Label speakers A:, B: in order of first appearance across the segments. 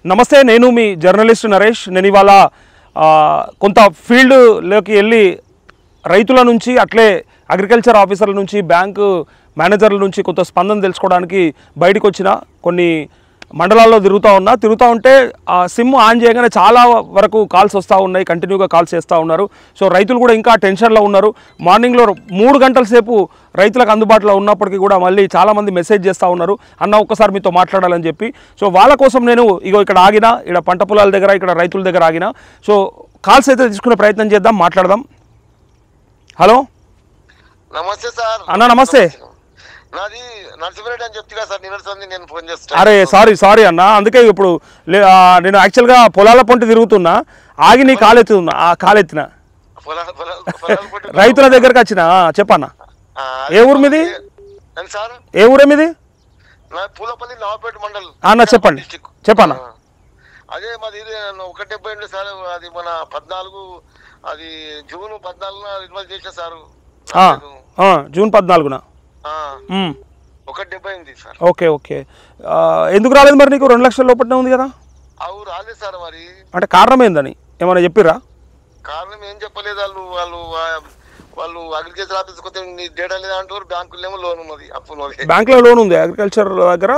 A: నమస్తే, నేను మీ జర్నలిస్ట్ నరేష్. నేను ఇవాళ కొంత ఫీల్డ్లోకి వెళ్ళి రైతుల నుంచి అట్లే అగ్రికల్చర్ ఆఫీసర్ల నుంచి బ్యాంకు మేనేజర్ల నుంచి కొంత స్పందన తెలుసుకోవడానికి బయటకు వచ్చిన కొన్ని మండలాల్లో తిరుగుతూ ఉంటే సిమ్ ఆన్ చేయగానే చాలా వరకు కాల్స్ వస్తూ ఉన్నాయి, కంటిన్యూగా కాల్స్ చేస్తూ ఉన్నారు. సో రైతులు కూడా ఇంకా టెన్షన్లో ఉన్నారు. మార్నింగ్లో 3 గంటల సేపు రైతులకు అందుబాటులో ఉన్నప్పటికీ కూడా మళ్ళీ చాలామంది మెసేజ్ చేస్తూ ఉన్నారు, అన్న ఒక్కసారి మీతో మాట్లాడాలని చెప్పి. సో వాళ్ళ కోసం నేను ఇక్కడ ఆగిన, ఇక్కడ పంట పొలాల దగ్గర, ఇక్కడ రైతుల దగ్గర ఆగిన. సో కాల్స్ అయితే తీసుకునే ప్రయత్నం చేద్దాం, మాట్లాడదాం. హలో,
B: నమస్తే సార్.
A: అన్న నమస్తే.
B: నాది నర్సింహరెడ్డి అని చెప్తున్నా సార్, నేను ఫోన్ చేస్తాను.
A: అరే సారీ అన్న, అందుకే ఇప్పుడు నేను యాక్చువల్గా పొలాల పొంటి తిరుగుతున్నా, ఆగి నీ కాలెత్తిన రైతుల దగ్గరకు వచ్చిన. చెప్పన్న, ఏ ఊరు మీది?
B: సార్
A: ఏ ఊరే మీది?
B: పూలపల్లి నవాపేట మండల్
A: అన్న. చెప్పన్న.
B: అదే మాది 170 సార్. అది మన 14 అది జూన్ 14 రిన్వల్ చేసిన సార్.
A: జూన్ 14న
B: 170 సార్.
A: ఓకే. ఎందుకు రాలేదు మరి నీకు? 2 లక్షల లోపలనే ఉంది కదా.
B: అవు రాలేదు సార్. మరి
A: అంటే కారణం ఏందని ఏమైనా చెప్పిర్రా?
B: కారణం ఏం చెప్పలేదు. వాళ్ళు అగ్రికల్చర్ ఆఫీస్ కొత్త డేటా లేదా అంటారు, బ్యాంకులో ఏమో లోన్ ఉన్నది, అప్పు
A: బ్యాంకులో లోన్ ఉంది, అగ్రికల్చర్ దగ్గర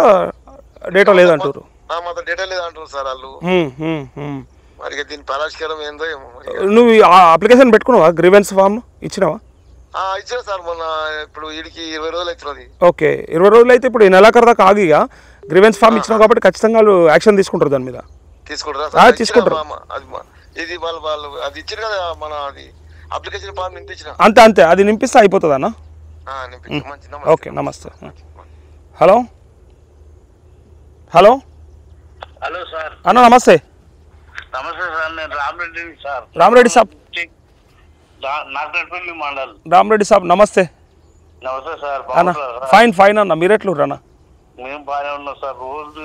A: డేటా లేదంటారు.
B: మాత్రం డేటా లేదంటారు సార్ వాళ్ళు. మరి దీని పరిష్కారం ఏందో ఏమో.
A: నువ్వు అప్లికేషన్ పెట్టుకున్నావా? గ్రీవెన్స్ ఫామ్ ఇచ్చినావా?
B: ఇచ్చిన సార్, మొన్న ఇప్పుడు వీడికి 20 రోజులు అవుతున్నది.
A: ఓకే, 20 రోజులు అయితే ఇప్పుడు ఈ నెలాఖరు దాకా ఆగిగా గ్రీవెన్స్ ఫామ్ ఇచ్చినావు కాబట్టి ఖచ్చితంగా యాక్షన్ తీసుకుంటారు దాని మీద.
B: తీసుకుంటారు. ఇది వాళ్ళు అది ఇచ్చారు కదా, మన అది అప్లికేషన్ ఫామ్ నింపించిన.
A: అంతే అది నింపిస్తే అయిపోతుంది అన్న. ఓకే, నమస్తే. Hello
C: hello sir.
A: అన్న నమస్తే.
C: నమస్తే సార్, నేను రామరెడ్డి సార్.
A: రామరెడ్డి సాబ్,
C: నాగరెడ్డి మండల్.
A: రామరెడ్డి సాబ్ నమస్తే.
C: నమస్తే సార్.
A: ఫైన్ అన్న, మీరెట్లు అన్న?
C: మేము బాగానే ఉన్నాం సార్, రోజు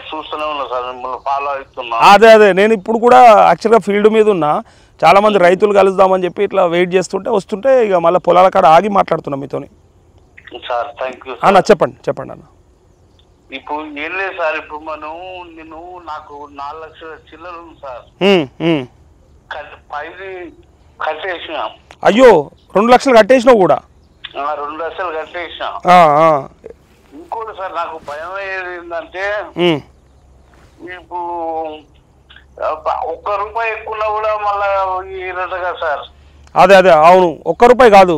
C: చూస్తూనే ఉన్నాం సార్, మిమ్మల్ని ఫాలో అవుతున్నా.
A: అదే నేను ఇప్పుడు కూడా యాక్చువల్గా ఫీల్డ్ మీద ఉన్నా, చాలా మంది రైతులు కలుద్దామని చెప్పి ఇట్లా వెయిట్ చేస్తుంటే వస్తుంటే ఇక మళ్ళీ పొలాల కాడ ఆగి మాట్లాడుతున్నాం మీతో
C: సార్. థ్యాంక్ యూ
A: అన్న. చెప్పండి అన్న.
C: ఇప్పుడు ఏం లేదు సార్, ఇప్పుడు నాకు 4 లక్షల చిల్లర ఉంది సార్. 5 కట్టేసిన.
A: అయ్యో, 2 లక్షలు కట్టేసినావు కూడా?
C: 2 లక్షలు కట్టేసిన. ఇంకోటి సార్, నాకు భయం ఏంటంటే ఇప్పుడు 1 రూపాయి ఎక్కువ కూడా మళ్ళా ఇరటగా సార్.
A: అదే అవును, 1 రూపాయి కాదు,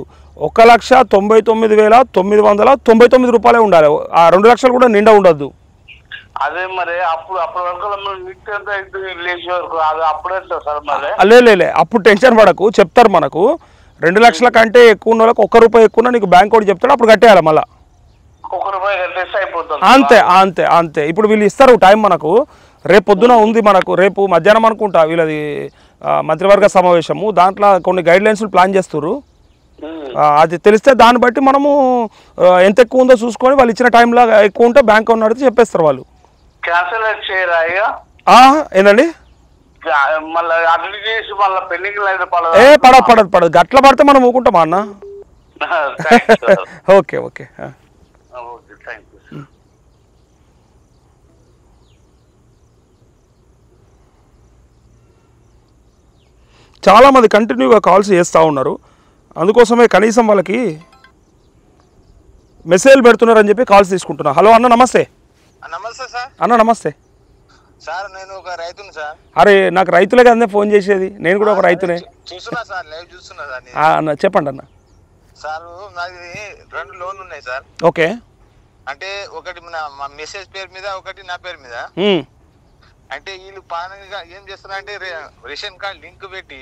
A: 1,99,999 రూపాయలే ఉండాలి. ఆ 2 లక్షలు కూడా నిండా ఉండద్దు.
C: అదే మరి అప్పటి వరకు లేచే వరకు అప్పుడే సార్. మరి
A: లే అప్పుడు టెన్షన్ పడకు, చెప్తారు మనకు 2 లక్షల కంటే ఎక్కువ ఉన్న వాళ్ళకి 1 రూపాయి ఎక్కువ నీకు బ్యాంక్ కూడా చెప్తాడు, అప్పుడు కట్టేయాలి మళ్ళీ.
C: 1 రూపాయి కట్టేస్తే అయిపోతుంది.
A: అంతే. ఇప్పుడు వీళ్ళు ఇస్తారు టైం మనకు, రేపు పొద్దున ఉంది మనకు, రేపు మధ్యాహ్నం అనుకుంటా వీళ్ళది మంత్రివర్గ సమావేశము, దాంట్లో కొన్ని గైడ్ లైన్స్ ప్లాన్ చేస్తారు. అది తెలిస్తే దాన్ని బట్టి మనము ఎంత ఎక్కువ ఉందో చూసుకొని వాళ్ళు ఇచ్చిన టైంలో ఎక్కువ ఉంటే బ్యాంక్ ఉన్నట్టు చెప్పేస్తారు వాళ్ళు.
C: క్యాన్సిల్ చేయరా
A: ఏందండి?
C: మళ్ళీ అడ్లు చేసి మళ్ళీ పెండింగ్
A: పడదు గట్ల పడితే మనం ఊకుంటామా అన్న? ఓకే. చాలామంది కంటిన్యూగా కాల్స్ చేస్తూ ఉన్నారు, అందుకోసమే కనీసం వాళ్ళకి మెసేజ్ పెడుతున్నారని చెప్పి కాల్స్ తీసుకుంటున్నా. హలో అన్న నమస్తే.
B: నమస్తే సార్.
A: అన్న నమస్తే
B: సార్. నేను ఒక రైతుని సార్.
A: అరే, నాకు రైతులే కదే ఫోన్ చేసేది, నేను కూడా ఒక రైతునే.
B: చూస్తున్నా సార్, లైవ్ చూస్తున్నా సార్.
A: అన్న చెప్పండి అన్న.
B: సార్ నాది 2 లోన్లు ఉన్నాయి సార్.
A: ఓకే.
B: అంటే ఒకటి మా మెసేజ్ పేరు మీద, ఒకటి నా పేరు మీద. అంటే వీళ్ళు పానంగా ఏం చేస్తున్నారంటే రేషన్ కార్డు లింక్ పెట్టి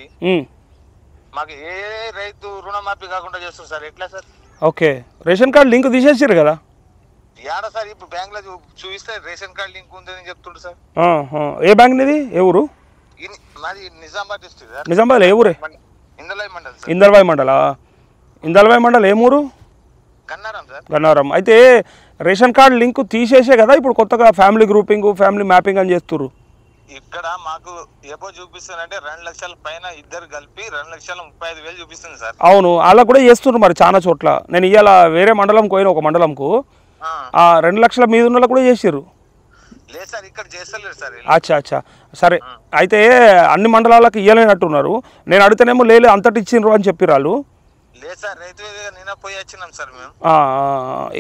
B: మాకు ఏ రైతు రుణమాఫీ కాకుండా చేస్తారు సార్. ఎట్లా sir?
A: Okay, ration card link తీసేసారు కదా?
B: యాడ సార్, ఇప్పుడు బ్యాంక్ లో చూపిస్తే రేషన్ కార్డు లింక్ ఉందని చెప్తుండ్రు సార్.
A: ఏ బ్యాంక్ నిది? ఏ ఊరు?
B: మాది నిజామాబాద్ డిస్ట్రిక్ట్ సార్.
A: నిజామాబాద్ ఏ ఊరే?
B: ఇందల్వాయి మండల్ సార్.
A: ఇందల్వాయి మండల్ ఏమూరు?
B: గన్నారం సార్.
A: గన్నారం. అయితే రేషన్ కార్డు లింక్ తీసేసే కదా ఇప్పుడు కొత్తగా ఫ్యామిలీ గ్రూపింగ్, ఫ్యామిలీ మ్యాపింగ్ అని చేస్తున్నారు.
B: ఇక్కడ మాకు ఏపో చూపిస్తానంటే 2 లక్షల పైన ఇద్దరు కలిపి 2,35,000 చూపిస్తుంది సార్.
A: అవును, అలా కూడా చేస్తున్నారు మరి చాలా చోట్ల. నేను ఇవాళ వేరే మండలం పోయిన, ఒక మండలంకు 2 లక్షల మీద ఉన్న కూడా చేసారు.
B: లేదు సార్ ఇక్కడ చేస్తలేరు సార్
A: అచ్చా అచ్చా సరే అయితే అన్ని మండలాలకు ఇయ్యలేనట్టున్నారు. నేను అడిగితేనేమో లేదు అంతటి ఇచ్చిండ్రు అని చెప్పిర్రు వాళ్ళు.
B: లేదు సార్ రైతు వేదిక నిన్న పోయి వచ్చినాం సార్ మేము.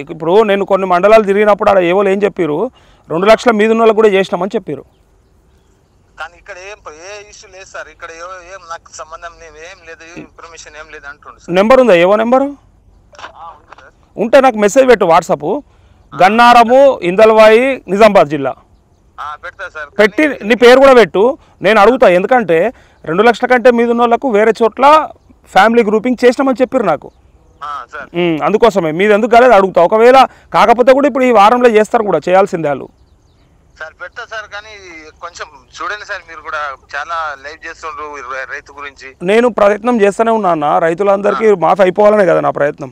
A: ఇప్పుడు నేను కొన్ని మండలాలు తిరిగినప్పుడు ఆడ ఏవో ఏం చెప్పారు 2 లక్షల మీద ఉన్న వాళ్ళకి కూడా చేసినామని చెప్పారు.
B: కానీ ఇక్కడ ఏ ఇష్యూ లేదు సార్. ఇక్కడ ఏం నాకు సంబంధం ఏం లేదు, ఇన్ఫర్మేషన్ ఏం లేదు అంటుండు.
A: నెంబర్ ఉందా? ఏవో నెంబరు ఉంటే నాకు మెసేజ్ పెట్టు వాట్సాప్. గన్నారము ఇందల్వాయి నిజామాబాద్ జిల్లా
B: పెడతా సార్.
A: పెట్టి నీ పేరు కూడా పెట్టు. నేను అడుగుతా ఎందుకంటే 2 లక్షల కంటే మీద ఉన్న వాళ్ళకు వేరే చోట్ల ఫ్యామిలీ గ్రూపింగ్ చేసినామని చెప్పారు నాకు. అందుకోసమే మీది ఎందుకు కాలేదు అడుగుతా. ఒకవేళ కాకపోతే కూడా ఇప్పుడు ఈ వారంలో చేస్తారు కూడా, చేయాల్సిందే వాళ్ళు.
B: సార్ పెడతా సార్ కానీ కొంచెం చూడండి సార్, మీరు కూడా చాలా లైవ్ చేస్తుండ్రు రైతు గురించి.
A: నేను ప్రయత్నం చేస్తూనే ఉన్నా, రైతులందరికీ మాఫీ అయిపోవాలనే కదా నా ప్రయత్నం.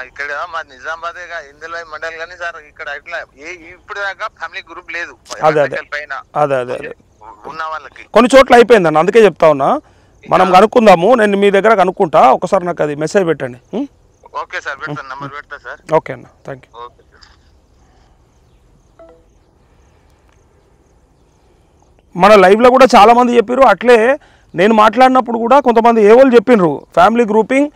B: ఇక్కడ మా నిజామాబాద్ ఇందులో మండలి కానీ సార్ ఇక్కడ ఇట్లా ఇప్పుడు దాకా ఫ్యామిలీ గ్రూప్ లేదు.
A: అదే అదే అదే అదే అదే
B: ఉన్న వాళ్ళకి
A: కొన్ని చోట్ల అయిపోయిందన్న, అందుకే చెప్తా ఉన్నా. మనం కనుక్కుందాము, నేను మీ దగ్గర కనుక్కుంటా. ఒకసారి నాకు అది మెసేజ్ పెట్టండి.
B: ఓకే సార్ పెడతాను, నంబర్ పెడతా సార్.
A: ఓకే అన్న, థ్యాంక్ యూ.
B: Okay sir.
A: మన లైవ్లో కూడా చాలామంది చెప్పారు అట్లే. నేను మాట్లాడినప్పుడు కూడా కొంతమంది ఏవోళ్ళు చెప్పిండ్రు ఫ్యామిలీ గ్రూపింగ్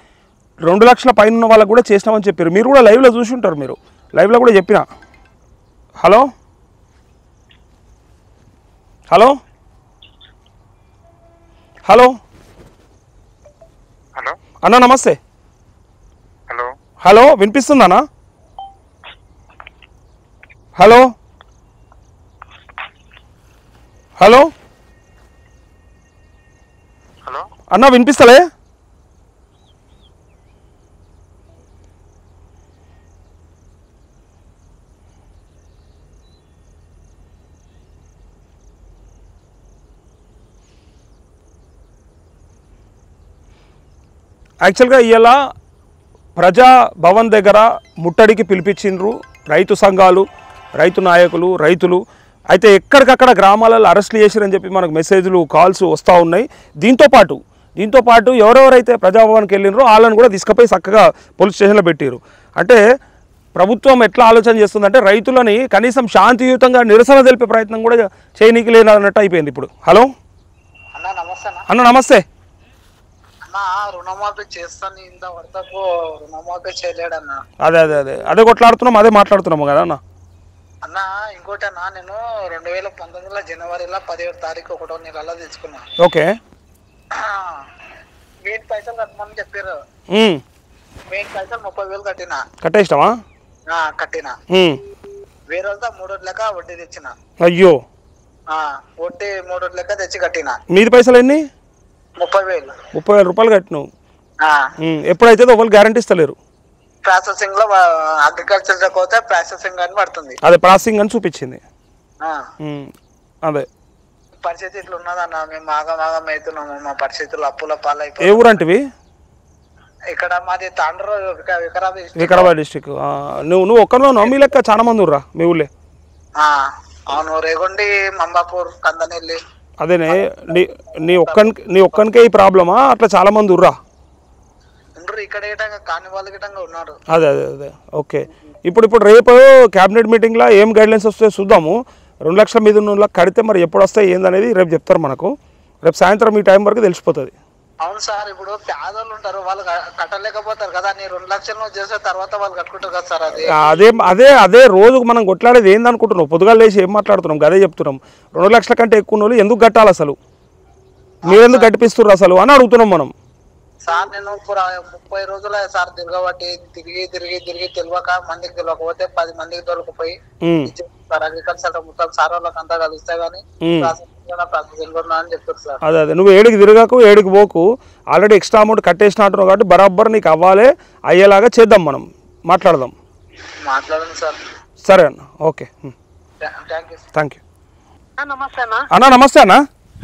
A: 2 లక్షల పైన ఉన్న వాళ్ళకు కూడా చేసినామని చెప్పారు. మీరు కూడా లైవ్లో చూసి ఉంటారు, మీరు లైవ్లో కూడా చెప్పిన. హలో హలో హలో
B: హలో
A: అన్న నమస్తే.
B: హలో
A: హలో వినిపిస్తుందన్నా? హలో హలో
B: హలో
A: అన్న వినిపిస్తలే? యాక్చువల్గా ఇవాళ ప్రజా భవన్ దగ్గర ముట్టడికి పిలిపించిండ్రు రైతు సంఘాలు, రైతు నాయకులు, రైతులు. అయితే ఎక్కడికక్కడ గ్రామాలలో అరెస్టులు చేసిరని చెప్పి మనకు మెసేజ్లు, కాల్స్ వస్తూ ఉన్నాయి. దీంతోపాటు ఎవరెవరైతే ప్రజాభవన్కి వెళ్ళినరో వాళ్ళని కూడా తీసుకుపోయి చక్కగా పోలీస్ స్టేషన్లో పెట్టారు. అంటే ప్రభుత్వం ఎట్లా ఆలోచన చేస్తుందంటే రైతులని కనీసం శాంతియుతంగా నిరసన తెలిపే ప్రయత్నం కూడా చేయనీకి లేనన్నట్టు అయిపోయింది ఇప్పుడు. హలో అన్న నమస్తే.
D: రుణమాఫీ చేస్తాను ఇంతవరకు రుణమాఫీ చేయలేడన్నా.
A: అదే అదే అదే అదే కొట్లాడుతున్నాం, అదే మాట్లాడుతున్నాము కదా అన్న.
D: అన్న ఇంకోటి అన్న, నేను 2019 జనవరిలో 17వ తారీఖు 1వ నెలలో తీసుకున్నా.
A: ఓకే
D: వెయిట్ పైసలు కట్టమని చెప్పారు. వెయిట్ పైసలు 30,000 కట్టినా.
A: కట్టేస్తావా?
D: కట్టినా. వేరే వాళ్ళతో 3 లెక్క వడ్డీ తెచ్చిన.
A: అయ్యో
D: వడ్డీ 3 లెక్క తెచ్చి కట్టినా.
A: మీది పైసలు ఎన్ని?
D: 30,000.
A: 30,000 రూపాయలు కట్టినావు. ఎప్పుడైతే ఒకళ్ళు గ్యారంటీ ఇస్తలేరు.
D: ప్రాసెసింగ్ లో అగ్రికల్చర్ పోతే ప్రాసెసింగ్ అని పడుతుంది.
A: అదే ప్రాసెసింగ్ అని చూపించింది. అదే
D: పరిస్థితి ఇట్లా ఉన్నదన్న, మేము ఆగం అవుతున్నాము. మా పరిస్థితులు అప్పుల పాలైపోయి.
A: ఏ ఊరంటివి?
D: ఇక్కడ మాది తాండ్రు,
A: వికారాబాద్ డిస్టిక్. నువ్వు ఒక్కరిలో మీ లెక్క చాలా మంది ఉర్రా మీ ఊళ్ళే?
D: అవును, రేగొండి, మంబాపూర్, కందనెల్లి.
A: అదేనే నీ ఒక్కనికే ఈ ప్రాబ్లమా? అట్లా చాలా మంది ఉర్రా?
D: ఇక్కడ కాని వాళ్ళు గిటంగా ఉన్నారు.
A: అదే అదే అదే ఓకే. ఇప్పుడు రేపు క్యాబినెట్ మీటింగ్లో ఏం గైడ్లైన్స్ వస్తాయో చూద్దాము. 2 లక్షల మీద ఉన్న కడితే మరి ఎప్పుడు వస్తాయి ఏందనేది రేపు చెప్తారు మనకు. రేపు సాయంత్రం ఈ టైం వరకు తెలిసిపోతుంది.
D: అవును సార్, ఇప్పుడు పేదోళ్ళు ఉంటారు, వాళ్ళు కట్టలేకపోతారు కదా. నీ 2 లక్షలు చేసే తర్వాత వాళ్ళు కట్టుకుంటారు కదా సార్.
A: అదే రోజు మనం కొట్లాడేది ఏందనుకుంటున్నావు? పొద్దుగా లేచి ఏం మాట్లాడుతున్నాం? అదే చెప్తున్నాం. 2 లక్షల కంటే ఎక్కువ వాళ్ళు ఎందుకు కట్టాలి అసలు? మీరెందుకు కట్టిపిస్తున్నారు అసలు అని అడుగుతున్నాం మనం.
D: సార్ నేను 30 రోజులు సార్ తిరగబట్టి తిరిగి తెలియక మందికి తెలియకపోతే 10 మందికి దొరకపోయి అగ్రికల్చర్ మొత్తం సార్ వాళ్ళకి అంతా కలిస్తే గానీ అని చెప్తారు సార్. అదే
A: నువ్వు ఏడికి తిరగకు, ఏడికి పోకు. ఆల్రెడీ ఎక్స్ట్రా అమౌంట్ కట్టేసిన అంటున్నావు కాబట్టి బరాబర్ నీకు అవ్వాలి, అయ్యేలాగా చేద్దాం, మనం మాట్లాడదాం.
D: మాట్లాడండి సార్.
A: సరే అన్న, ఓకే, థ్యాంక్ యూ.
D: నమస్తే
A: అన్న. నమస్తే అన్న.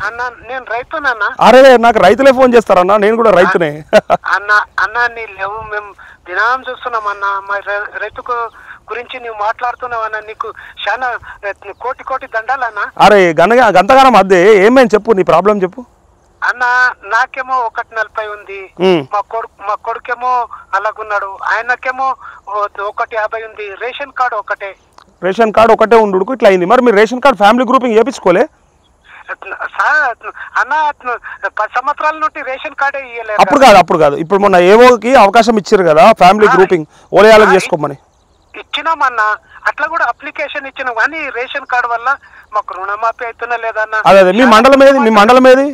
D: అన్న నేను రైతునన్నా.
A: అరే నాకు రైతులే ఫోన్ చేస్తారన్నా, నేను కూడా రైతునే.
D: అన్న నీ లేవు, మేము దినం చూస్తున్నాం అన్న. మా రైతుకు గురించి నువ్వు మాట్లాడుతున్నావు అన్న, నీకు చాలా కోటి దండాలన్నా.
A: అరే గంతగానం అదే ఏమేమి చెప్పు, నీ ప్రాబ్లం చెప్పు
D: అన్న. నాకేమో 140 ఉంది, మా కొడుకేమో అలాగున్నాడు, ఆయనకేమో 150 ఉంది. రేషన్ కార్డు ఒకటే.
A: రేషన్ కార్డు ఒకటే ఉండుకు ఇట్లా అయింది. మరి మీరు రేషన్ కార్డు ఫ్యామిలీ గ్రూపింగ్ చేయించుకోలే?
E: అన్న 10 సంవత్సరాల నుండి రేషన్ కార్డే ఇయ్యలేదు.
A: అప్పుడు కాదు ఇప్పుడు మొన్న ఏవోకి అవకాశం ఇచ్చారు కదా ఫ్యామిలీ గ్రూపింగ్ ఓలయాలకు చేసుకోమని.
E: ఇచ్చినామన్నా, అట్లా కూడా అప్లికేషన్ ఇచ్చినాం, కానీ రేషన్ కార్డు వల్ల మాకు రుణమాఫీ అవుతున్నా లేదన్నా.
A: అదే మీ మండలం ఏది?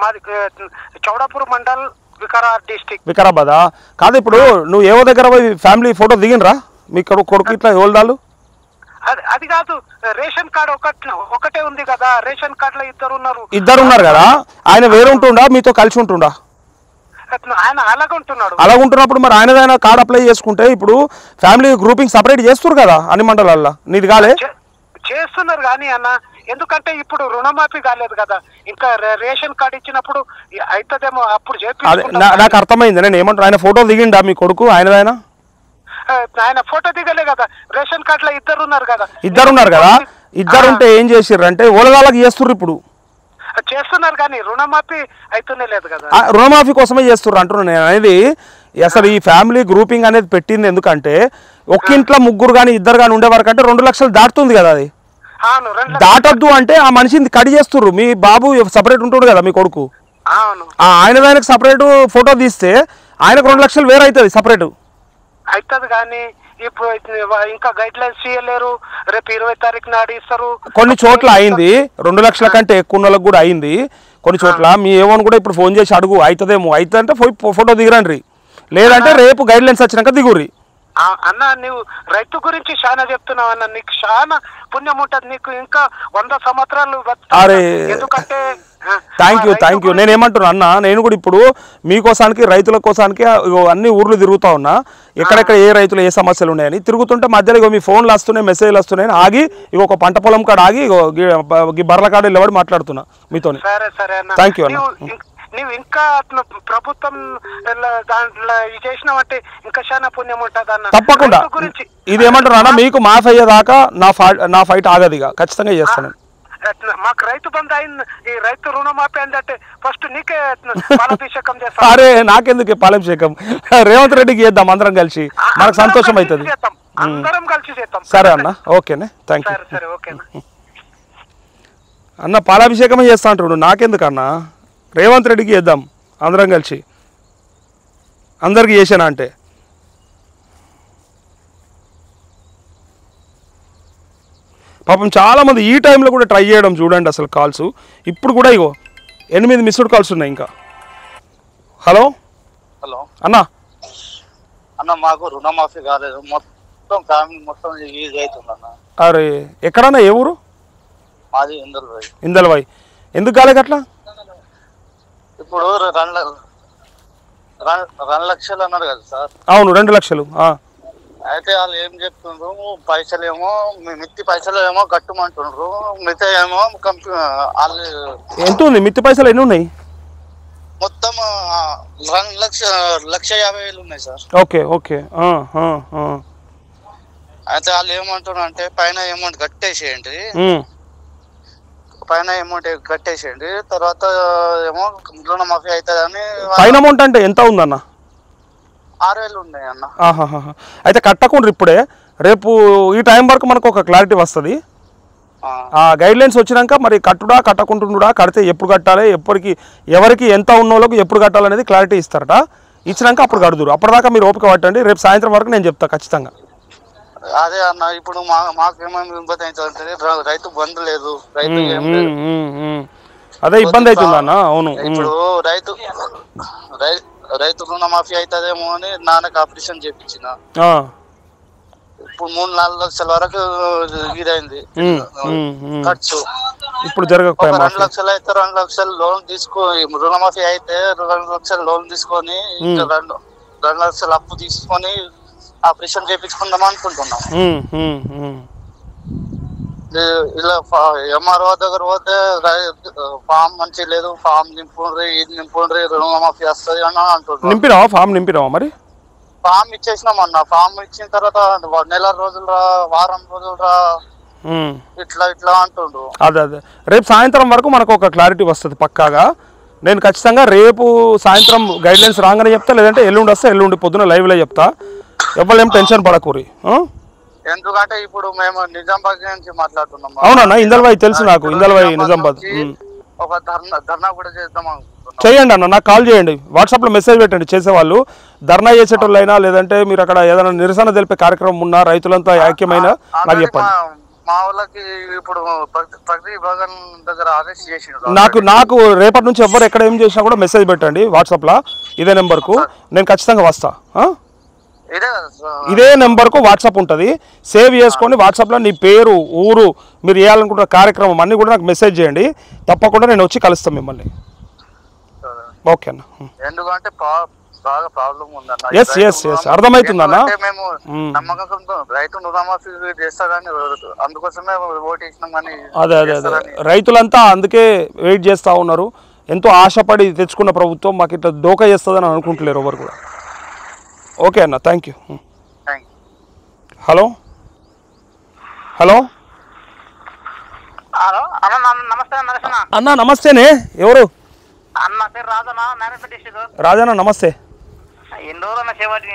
E: మాది చౌడాపూర్ మండల్, వికారాబాద్ డిస్టిక్.
A: వికారాబాదా? కాదు, ఇప్పుడు నువ్వు ఏవో దగ్గర పోయి ఫ్యామిలీ ఫోటో దిగినరా మీ కొడుకు ఇట్లా ఎవరు?
E: అది కాదు, రేషన్ కార్డు ఒకటే ఉంది కదా, రేషన్ కార్డులో
A: ఇద్దరు ఉన్నారు కదా. ఆయన వేరే ఉంటుండా మీతో కలిసి ఉంటుండా?
E: ఆయన అలాగుంటున్నాడు.
A: అలాగుంటున్నప్పుడు మరి ఆయన కార్డు అప్లై చేసుకుంటే ఇప్పుడు ఫ్యామిలీ గ్రూపింగ్ సపరేట్ చేస్తారు కదా అన్ని మండలాల్లో, నీది కాలే?
E: చేస్తున్నారు కానీ అన్న, ఎందుకంటే ఇప్పుడు రుణమాఫీ కాలేదు కదా, ఇంకా రేషన్ కార్డు ఇచ్చినప్పుడు అవుతుందేమో అప్పుడు
A: నాకు అర్థమైంది. నేను ఏమంటారు, ఆయన ఫోటో దిగిండా మీ కొడుకు? ఆయన
E: ఫోటో దిగలే కదా, రేషన్ కార్డులో ఇద్దరు ఉన్నారు కదా.
A: ఇద్దరుంటే ఏం చేసిర్రు అంటే ఓలగాళ్ళకి చేస్తుర్రు, ఇప్పుడు
E: చేస్తున్నారు కానీ రుణమాఫీ అవుతూనే లేదు కదా.
A: రుణమాఫీ కోసమే చేస్తుర్రు అంటున్నాను నేను అనేది. అసలు ఈ ఫ్యామిలీ గ్రూపింగ్ అనేది పెట్టింది ఎందుకంటే ఒక్క ఇంట్లో ముగ్గురు కానీ ఇద్దరు కానీ ఉండే వరకు అంటే 2 లక్షలు దాటుతుంది కదా. అది దాటద్దు అంటే ఆ మనిషిని కడి చేస్తుర్రు. మీ బాబు సపరేట్ ఉంటుండు కదా మీ కొడుకు, ఆయనదానికి సపరేట్ ఫోటో తీస్తే ఆయనకు 2 లక్షలు వేరే అవుతుంది సపరేట్
E: అవుతుంది. కానీ ఇప్పుడు ఇంకా గైడ్ లైన్స్ చేయలేరు, రేపు 20 తారీఖు నాడు ఇస్తారు.
A: కొన్ని చోట్ల అయింది, 2 లక్షల కంటే ఎక్కువ వాళ్ళకి కూడా అయింది కొన్ని చోట్ల. మీ ఏమోని కూడా ఇప్పుడు ఫోన్ చేసి అడుగు, అవుతుందేమో. అవుతుందంటే పోయి ఫోటో దిగిరండి, లేదంటే రేపు గైడ్ లైన్స్ వచ్చినాక దిగుర్రి.
E: అన్న నువ్వు రైతు గురించి చాలా చెప్తున్నావు అన్న, నీకు చాలా పుణ్యం ఉంటుంది, నీకు ఇంకా 100 సంవత్సరాలు.
A: అరే
E: ఎందుకంటే
A: థ్యాంక్ యూ. నేను ఏమంటున్నా అన్న, నేను కూడా ఇప్పుడు మీకోసానికి రైతుల కోసానికి అన్ని ఊర్లు తిరుగుతా ఉన్నా, ఎక్కడెక్కడ ఏ రైతులు ఏ సమస్యలు ఉన్నాయని తిరుగుతుంటే మధ్యలో మీ ఫోన్లు వస్తున్నాయి, మెసేజ్లు వస్తున్నాయని ఆగి ఒక పంట పొలం కాడ ఆగి బర్ల కాడ వెళ్ళబడి మాట్లాడుతున్నా మీతో. థ్యాంక్ యూ అన్న.
E: నువ్వు ఇంకా ప్రభుత్వం దాంట్లో చేసినావంటే ఇంకా చాలా పుణ్యం ఉంటుంది అన్న.
A: తప్పకుండా ఇది ఏమంటారు అన్న, మీకు మాఫ్ అయ్యేదాకా నా ఫైట్ ఆగదు, ఇక ఖచ్చితంగా చేస్తాను.
E: మాకు రైతు బంధు అయింది, ఈ రైతు రుణమాఫీ అయిందంటే ఫస్ట్ నీకే పాలాభిషేకం చేస్తాం.
A: అరే నాకెందుకు పాలాభిషేకం, రేవంత్ రెడ్డికి చేద్దాం అందరం కలిసి, మనకు సంతోషం అవుతుంది.
E: అందరం కలిసి చేద్దాం.
A: సరే అన్న, ఓకేనే, థ్యాంక్ యూ.
E: సరే ఓకేనా
A: అన్న, పాలాభిషేకమే చేస్తా అంటున్నాడు, నాకెందుకు అన్న, రేవంత్ రెడ్డికి చేద్దాం అందరం కలిసి, అందరికి చేసానా అంటే. పాపం చాలామంది ఈ టైంలో కూడా ట్రై చేయడం చూడండి అసలు కాల్స్. ఇప్పుడు కూడా ఇగో 8 మిస్డ్ కాల్స్ ఉన్నాయి ఇంకా. హలో
C: అన్న, మాకు రుణమాఫీ కాలేదు, మొత్తం ఫ్యామిలీ మొత్తం యూజ్ అవుతుంది అన్న.
A: అరే ఎక్కడన్నా, ఏ ఊరు?
C: మాది
A: ఇందల్వాయి. ఎందుకు కాలేదు అట్లా?
C: ఇప్పుడు 2 లక్షలు అన్నారు కదా సార్.
A: అవును 2 లక్షలు.
C: అయితే వాళ్ళు ఏం చెప్తుండ్రు, పైసలేమో మిత్తి పైసలు ఏమో కట్టమంటుండ్రు, మిగతా ఏమో వాళ్ళు.
A: ఎంత ఉంది మిత్తి పైసలు? ఎన్ని ఉన్నాయి?
C: మొత్తం 1,50,000 ఉన్నాయి సార్.
A: ఓకే.
C: అయితే వాళ్ళు ఏమంటున్నారు అంటే పైన అమౌంట్ కట్టేసేయండి, తర్వాత ఏమో రుణమాఫీ అవుతుంది అని.
A: పైన అమౌంట్ అంటే ఎంత ఉందన్న?
C: 6,000 ఉన్నాయి అన్న.
A: అయితే కట్టకుండా ఇప్పుడే, రేపు ఈ టైం వరకు మనకు ఒక క్లారిటీ వస్తుంది. గైడ్ లైన్స్ వచ్చినాక మరి కట్టుడా కట్టకుంటుండా, కడితే ఎప్పుడు కట్టాలి, ఎవరికి ఎంత ఉన్న వాళ్ళకి ఎప్పుడు కట్టాలనేది క్లారిటీ ఇస్తారట. ఇచ్చినాక అప్పుడు కడుదురు. అప్పటిదాకా మీరు ఓపిక పట్టండి, రేపు సాయంత్రం వరకు నేను చెప్తా ఖచ్చితంగా.
C: అదే అన్న, ఇప్పుడు మాకేమేమి ఇబ్బంది అవుతుంది, రైతు బంధు లేదు,
A: అదే ఇబ్బంది అవుతుంది అన్న. అవును,
C: ఇప్పుడు రైతు రుణమాఫీ అవుతుందేమో అని నాన్నకు ఆపరేషన్ చేయించిన, ఇప్పుడు 3-4 లక్షల వరకు ఇదైంది ఖర్చు.
A: ఇప్పుడు జరగకపోతే
C: 2 లక్షలు అయితే 2 లక్షలు లోన్ రుణమాఫీ అయితే 2 లక్షలు లోన్ తీసుకొని ఇంకా 2 లక్షలు అప్పు తీసుకొని ఆపరేషన్ చేయించుకుందాం అనుకుంటున్నాం. ఇలా ఎంఆర్ఓ దగ్గర పోతే ఫామ్ మంచి లేదు, ఫామ్ నింపుండ్రి, ఇది నింపుండ్రి, రుణమాఫీ వస్తుంది అని అంటున్నాం.
A: నింపినావా? ఫామ్ నింపినావా? మరి
C: ఫామ్ ఇచ్చేసినాం అన్న. ఫామ్ ఇచ్చిన తర్వాత నెల రోజులు రా, వారం రోజులు రా, ఇట్లా అంటుండ్రు.
A: అదే రేపు సాయంత్రం వరకు మనకు ఒక క్లారిటీ వస్తుంది పక్కాగా. నేను ఖచ్చితంగా రేపు సాయంత్రం గైడ్ లైన్స్ రాగానే చెప్తా, లేదంటే ఎల్లుండి వస్తే ఎల్లుండి పొద్దున లైవ్లో చెప్తా. ఎవరు ఏం టెన్షన్ పడకూరి.
C: ఎందుకంటే ఇప్పుడు మేము నిజామాబాద్ నుంచి మాట్లాడుతున్నాం.
A: అవునన్నా, ఇందల్వాయి తెలుసు నాకు, ఇందల్వాయి నిజామాబాద్.
C: ఒక ధర్నా కూడా చేద్దాం అనుకుంటున్నాం.
A: చేయండి అన్న, నాకు కాల్ చేయండి, వాట్సాప్లో మెసేజ్ పెట్టండి. చేసేవాళ్ళు ధర్నా చేసేటోళ్ళైనా లేదంటే మీరు అక్కడ ఏదైనా నిరసన తెలిపే కార్యక్రమం ఉన్నా, రైతులంతా ఐక్యమైన నాకు చెప్పండి.
C: మా వాళ్ళకి ఇప్పుడు ప్రగతి భవన్ దగ్గర అరెస్ట్ చేసిండు.
A: నాకు రేపటి నుంచి ఎవరు ఎక్కడ ఏం చేసినా కూడా మెసేజ్ పెట్టండి వాట్సాప్లో, ఇదే నెంబర్కు. నేను ఖచ్చితంగా వస్తా. ఇదే నెంబర్కు వాట్సాప్ ఉంటుంది, సేవ్ చేసుకొని వాట్సాప్లో నీ పేరు, ఊరు, మీరు చేయాలనుకుంటున్న కార్యక్రమం అన్నీ కూడా నాకు మెసేజ్ చేయండి. తప్పకుండా నేను వచ్చి కలుస్తాను మిమ్మల్ని. ఓకే అన్న.
C: ఎందుకంటే బాగా ప్రాబ్లం ఉందన్న.
A: ఎస్ ఎస్ ఎస్ అర్థమవుతుందన్న.
C: మేము నమ్మకంతో రైతు రుణమాఫీ చేస్తారని అందుకోసమే ఓటు వేసినాం. కానీ
A: అదే అదే అదే రైతులంతా అందుకే వెయిట్ చేస్తూ ఉన్నారు. ఎంతో ఆశపడి తెచ్చుకున్న ప్రభుత్వం మాకు ఇట్లా దోకా చేస్తుందని అనుకుంటలేరు ఎవరు కూడా. ఓకే అన్న, థ్యాంక్ యూ. హలో
D: హలో అన్న, నమస్తే
A: అన్న. నమస్తేనే, ఎవరు?
D: అన్న పేరు రాజన్న, నారాయణపేట డిస్ట్రిక్ట్.
A: రాజన్న నమస్తే.
D: ఎన్ని రోజులన్న చేపట్టి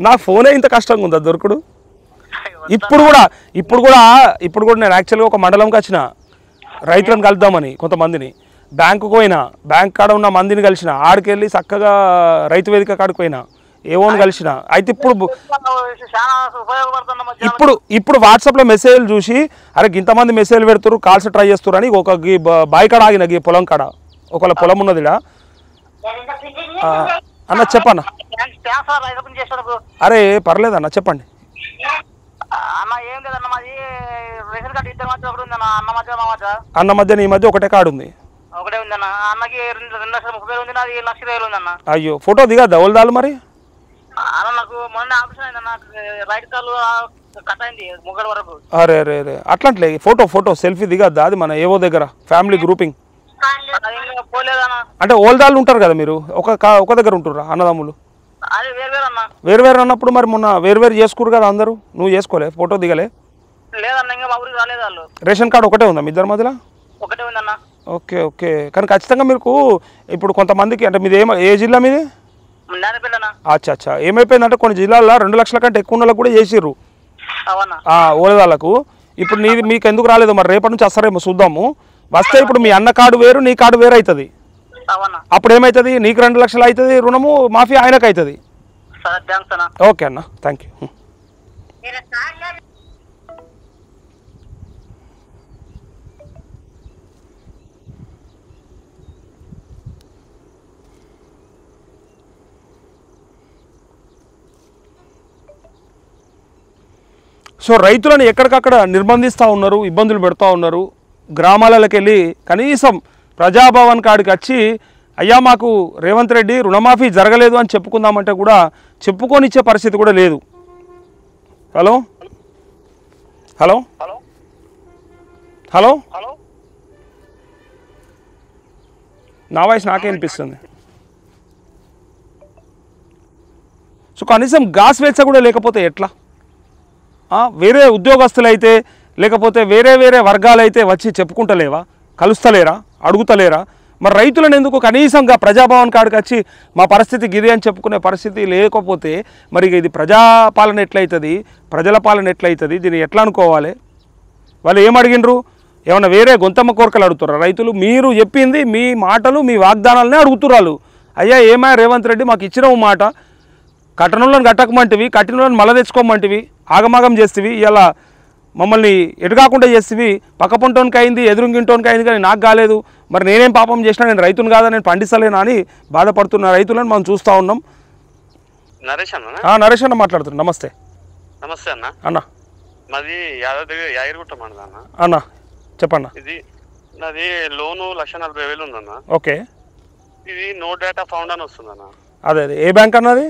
A: నా ఫోనే ఇంత కష్టంగా ఉందా దొరకడు? ఇప్పుడు కూడా నేను యాక్చువల్గా ఒక మండలంకి వచ్చిన రైతులను కలుద్దామని, కొంతమందిని బ్యాంకుకు పోయినా, బ్యాంక్ కాడ ఉన్న మందిని కలిసిన, ఆడికి వెళ్ళి చక్కగా రైతు వేదిక కాడికి పోయినా, ఏవోని కలిసిన. అయితే ఇప్పుడు వాట్సాప్లో మెసేజ్లు చూసి అరే ఇంతమంది మెసేజ్లు పెడుతున్నారు, కాల్స్ ట్రై చేస్తారు అని ఒక బావి కాడ ఆగిన, గీ పొలం కాడ ఒకళ్ళ పొలం ఉన్నదిడా. అన్న చెప్పన్న. అరే పర్లేదన్న చెప్పండి. అన్న మధ్య నీ మధ్య ఒకటే కార్డు ఉంది. అయ్యో ఫోటో దిగద్దా ఓల్దాలు మరి? అరే అరే అరే అట్లాంటి ఫోటో సెల్ఫీ దిగద్దా? అది మన ఏవో దగ్గర ఫ్యామిలీ గ్రూపింగ్ అంటే ఓల్దాళ్ళు ఉంటారు కదా మీరు, ఒక దగ్గర ఉంటుర్రా అన్నదమ్ములు? వేరు అన్నప్పుడు మరి మొన్న వేరు చేసుకురు కదా అందరూ, నువ్వు చేసుకోలే? ఫోటో దిగలే? రేషన్ కార్డు ఒకటే ఉందా మీ ఇద్దరి మధ్యలో? Okay okay. కానీ ఖచ్చితంగా మీకు ఇప్పుడు కొంతమందికి అంటే మీది ఏ జిల్లా మీది? అచ్చా ఏమైపోయిందంటే కొన్ని జిల్లాల్లో 2 లక్షల కంటే ఎక్కువ వాళ్ళకు కూడా చేసిర్రు ఓలేదాళ్ళకు. ఇప్పుడు మీకు ఎందుకు రాలేదు మరి? రేపటి నుంచి వస్తారేమో చూద్దాము. వస్తే ఇప్పుడు మీ అన్న కార్డు వేరు, నీ కార్డు వేరు అవుతుంది. అప్పుడు ఏమవుతుంది? నీకు 2 లక్షలు అవుతుంది రుణము మాఫీ, ఆయనకు అవుతుంది. ఓకే అన్న, థ్యాంక్ యూ. సో రైతులను ఎక్కడికక్కడ నిర్బంధిస్తూ ఉన్నారు, ఇబ్బందులు పెడుతూ ఉన్నారు. గ్రామాలకు వెళ్ళి కనీసం ప్రజాభవన్ కాడికి వచ్చి అయ్యా మాకు రేవంత్ రెడ్డి రుణమాఫీ జరగలేదు అని చెప్పుకుందామంటే కూడా చెప్పుకొనిచ్చే పరిస్థితి కూడా లేదు. హలో హలో హలో నా వాయిస్ నాకే అనిపిస్తుంది. సో కనీసం గాస్ వేచ కూడా లేకపోతే ఎట్లా? వేరే ఉద్యోగస్తులు అయితే లేకపోతే వేరే వర్గాలైతే వచ్చి చెప్పుకుంటలేవా? కలుస్తలేరా? అడుగుతలేరా? మరి రైతులను ఎందుకు కనీసంగా ప్రజాభవన్ కాడికి వచ్చి మా పరిస్థితి గిదే అని చెప్పుకునే పరిస్థితి లేకపోతే మరి ఇది ప్రజాపాలన ఎట్లయితుంది? ప్రజల పాలన ఎట్లయితుంది? దీన్ని ఎట్లా అనుకోవాలి? వాళ్ళు ఏమడిగినరు? ఏమన్నా వేరే గొంతమ్మ కోరికలు అడుగుతారా రైతులు? మీరు చెప్పింది మీ మాటలు, మీ వాగ్దానాలనే అడుగుతున్నారు. అయ్యా ఏమా రేవంత్ రెడ్డి మాకు ఇచ్చినవు మాట, కట్టనులను కట్టకమంటివి, కట్టినలను మళ్ళీ తెచ్చుకోమంటివి, ఆగమాగం చేస్తేవి, ఇలా మమ్మల్ని ఎటుకాకుండా చేస్తేవి, పక్క పొంటోనికి అయింది, ఎదురుంగింటోనికి అయింది, కానీ నాకు కాలేదు. మరి నేనేం పాపం చేసినా? నేను రైతును కాదా, నేను పండిస్తలేనా అని బాధపడుతున్న రైతులను మనం చూస్తూ ఉన్నాం. నరేష్ అన్న మాట్లాడుతున్నా. నమస్తే.
F: నమస్తే అన్న.
A: అన్న
F: మాది యాదగిరిగుట్ట మండలం అన్న.
A: అన్న చెప్పన్న.
F: ఇది నాది లోను 1,40,000 ఉందన్న.
A: ఓకే.
F: ఇది నో డేటా ఫౌండ్ అని వస్తుందన్న.
A: అదే ఏ బ్యాంక్ అన్నది?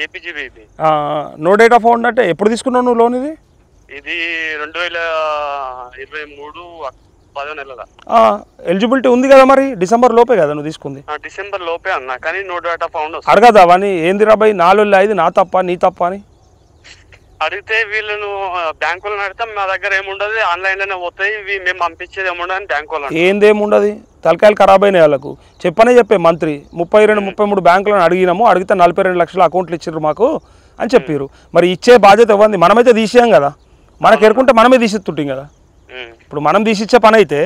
F: ఏపీజీబీ.
A: నో డేటా ఫౌండ్ అంటే ఎప్పుడు తీసుకున్నావు నువ్వు లోన్?
F: ఇది 2023 10 నెలల.
A: ఎలిజిబిలిటీ ఉంది కదా మరి? డిసెంబర్ లోపే కదా నువ్వు తీసుకుంది?
F: డిసెంబర్ లోపే అన్న, కానీ నో డేటా ఫౌండ్.
A: అడగదా అని? ఏంది రాబాయి నాలుగు ఇది నా తప్ప నీ తప్ప అని
F: అడిగితే వీళ్ళను బ్యాంకులను అడిగితే మా దగ్గర ఏముండదు, ఆన్లైన్ లోనే పోతాయి, మేము పంపించేది ఏముండదు అని బ్యాంకు వాళ్ళు.
A: ఏందేముండదు, తలకాయలు ఖరాబ్ అయినాయి వాళ్ళకు. చెప్పే మంత్రి 32-33 బ్యాంకులను అడిగినాము, అడిగితే 42 లక్షల అకౌంట్లు ఇచ్చారు మాకు, అని చెప్పారు. మరి ఇచ్చే బాధ్యత ఇవ్వండి, మనమైతే తీసేయం కదా, మనకు ఎరుకుంటే మనమే తీసిస్తుంటాం కదా. ఇప్పుడు మనం తీసిచ్చే పని అయితే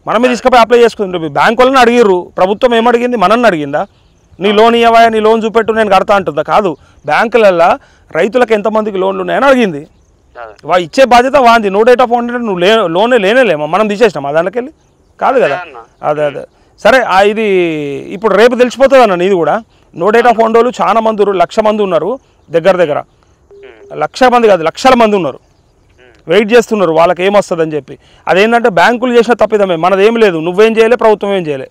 A: మనమే తీసుకుపోయి అప్లై చేసుకుంటాం. బ్యాంకు వాళ్ళని అడిగిర్రు, ప్రభుత్వం ఏమడిగింది, మనల్ని అడిగిందా? నీ లోన్ ఇవ్వవా, నీ లోన్ చూపెట్టు నేను కడతా అంటుందా? కాదు, బ్యాంకులల్లో రైతులకు ఎంతమందికి లోన్లు ఉన్నాయని అడిగింది. ఇచ్చే బాధ్యత వాంది. నో డేట్ ఆఫ్ అంటే నువ్వు లోనే లేనేలేమో, మనం తీసేసినాం ఆ దాంట్లోకి వెళ్ళి, కాదు కదా. అదే సరే, ఇది ఇప్పుడు రేపు తెలిసిపోతుంది అన్న ఇది కూడా. నో డేట్ ఆఫ్ ఫోన్ వాళ్ళు చాలా మంది, 1,00,000 మంది ఉన్నారు, దగ్గర 1,00,000 మంది కాదు, లక్షల మంది ఉన్నారు, వెయిట్ చేస్తున్నారు వాళ్ళకి ఏమొస్తుందని చెప్పి. అదేంటంటే బ్యాంకులు చేసిన తప్పిదమే, మనదేం లేదు, నువ్వేం చేయలే, ప్రభుత్వం ఏం చేయలే.